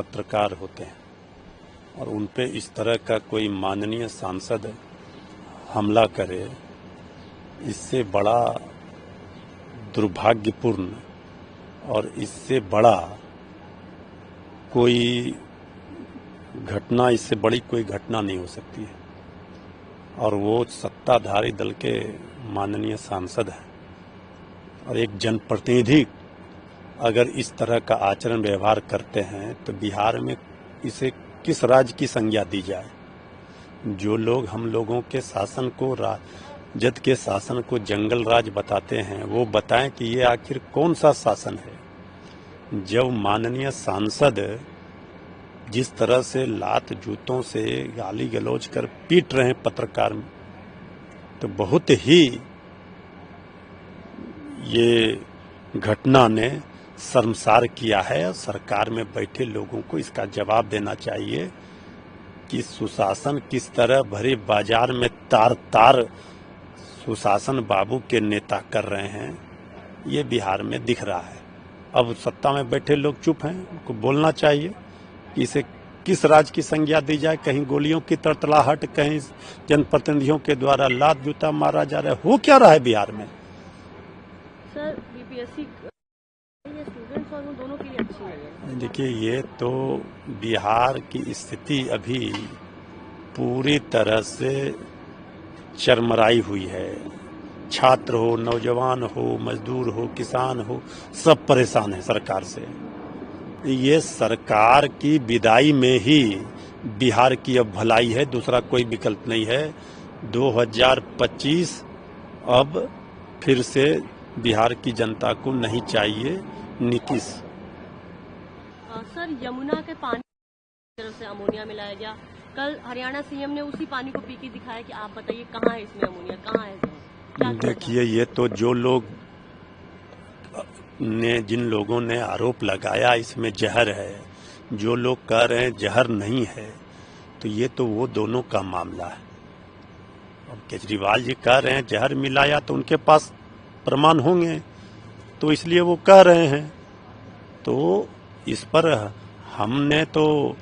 पत्रकार होते हैं और उन पे इस तरह का कोई माननीय सांसद हमला करे, इससे बड़ा दुर्भाग्यपूर्ण और इससे बड़ा कोई घटना, इससे बड़ी कोई घटना नहीं हो सकती है। और वो सत्ताधारी दल के माननीय सांसद हैं और एक जनप्रतिनिधि अगर इस तरह का आचरण व्यवहार करते हैं तो बिहार में इसे किस राज्य की संज्ञा दी जाए। जो लोग हम लोगों के शासन को, राजद के शासन को जंगल राज बताते हैं, वो बताएं कि ये आखिर कौन सा शासन है। जब माननीय सांसद जिस तरह से लात जूतों से गाली गलौज कर पीट रहे हैं पत्रकार में, तो बहुत ही ये घटना ने शर्मसार किया है। सरकार में बैठे लोगों को इसका जवाब देना चाहिए कि सुशासन किस तरह भरे बाजार में तार तार सुशासन बाबू के नेता कर रहे हैं, ये बिहार में दिख रहा है। अब सत्ता में बैठे लोग चुप हैं, उनको बोलना चाहिए कि इसे किस राज्य की संज्ञा दी जाए। कहीं गोलियों की तड़तड़ाहट, कहीं जनप्रतिनिधियों के द्वारा लात जूता मारा जा रहा है। हो क्या रहा है बिहार में? सर, बीपीएससी ये स्टूडेंट्स और वो दोनों के लिए अच्छी है। देखिए, ये तो बिहार की स्थिति अभी पूरी तरह से चरमराई हुई है। छात्र हो, नौजवान हो, मजदूर हो, किसान हो, सब परेशान है सरकार से। ये सरकार की विदाई में ही बिहार की अब भलाई है, दूसरा कोई विकल्प नहीं है। 2025 अब फिर से बिहार की जनता को नहीं चाहिए नीतीश। सर, यमुना के पानी की तरफ से अमोनिया मिलाया गया। कल हरियाणा सीएम ने उसी पानी को पी के दिखाया कि आप बताइए कहाँ है इसमें अमोनिया, कहाँ है इसमें? देखिए, ये तो जो लोग ने, जिन लोगों ने आरोप लगाया इसमें जहर है, जो लोग कह रहे हैं जहर नहीं है, तो ये तो वो दोनों का मामला है। अब केजरीवाल जी कह रहे हैं जहर मिलाया, तो उनके पास प्रमाण होंगे, तो इसलिए वो कह रहे हैं। तो इस पर हमने तो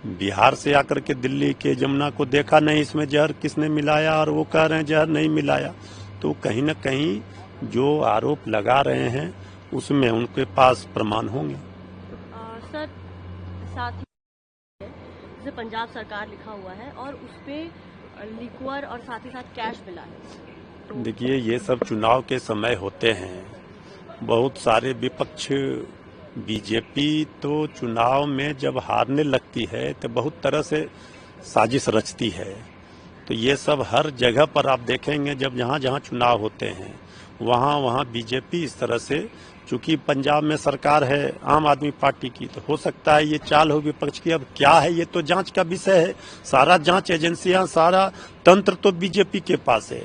बिहार से आकर के दिल्ली के जमुना को देखा नहीं, इसमें जहर किसने मिलाया, और वो कह रहे हैं जहर नहीं मिलाया। तो कहीं न कहीं जो आरोप लगा रहे हैं उसमें उनके पास प्रमाण होंगे। सर, साथ ही जैसे पंजाब सरकार लिखा हुआ है और उसपे लिक्वर और साथ ही साथ कैश मिला है। तो देखिए, ये सब चुनाव के समय होते हैं। बहुत सारे विपक्ष, बीजेपी तो चुनाव में जब हारने लगती है तो बहुत तरह से साजिश रचती है। तो ये सब हर जगह पर आप देखेंगे, जब जहाँ जहाँ चुनाव होते हैं वहाँ बीजेपी इस तरह से, चूंकि पंजाब में सरकार है आम आदमी पार्टी की, तो हो सकता है ये चाल हो विपक्ष की। अब क्या है, ये तो जांच का विषय है। सारा जांच एजेंसियां, सारा तंत्र तो बीजेपी के पास है,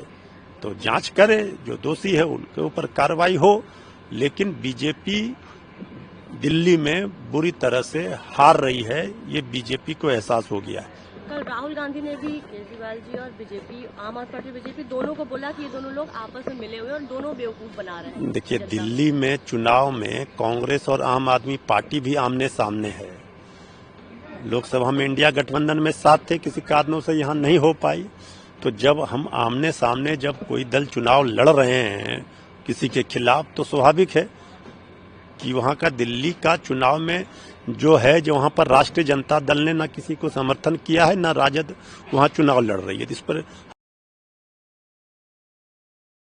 तो जांच करे, जो दोषी है उनके ऊपर कार्रवाई हो। लेकिन बीजेपी दिल्ली में बुरी तरह से हार रही है, ये बीजेपी को एहसास हो गया है। कल राहुल गांधी ने भी केजरीवाल जी और बीजेपी, आम आदमी पार्टी बीजेपी दोनों को बोला कि ये दोनों लोग आपस में मिले हुए और दोनों बेवकूफ बना रहे हैं। देखिए, दिल्ली में चुनाव में कांग्रेस और आम आदमी पार्टी भी आमने सामने है। लोकसभा में इंडिया गठबंधन में साथ थे, किसी कारणों से यहाँ नहीं हो पाई। तो जब हम आमने सामने, जब कोई दल चुनाव लड़ रहे हैं किसी के खिलाफ, तो स्वाभाविक है कि वहाँ का दिल्ली का चुनाव में जो है, जो वहाँ पर राष्ट्रीय जनता दल ने ना किसी को समर्थन किया है, ना राजद वहाँ चुनाव लड़ रही है। इस पर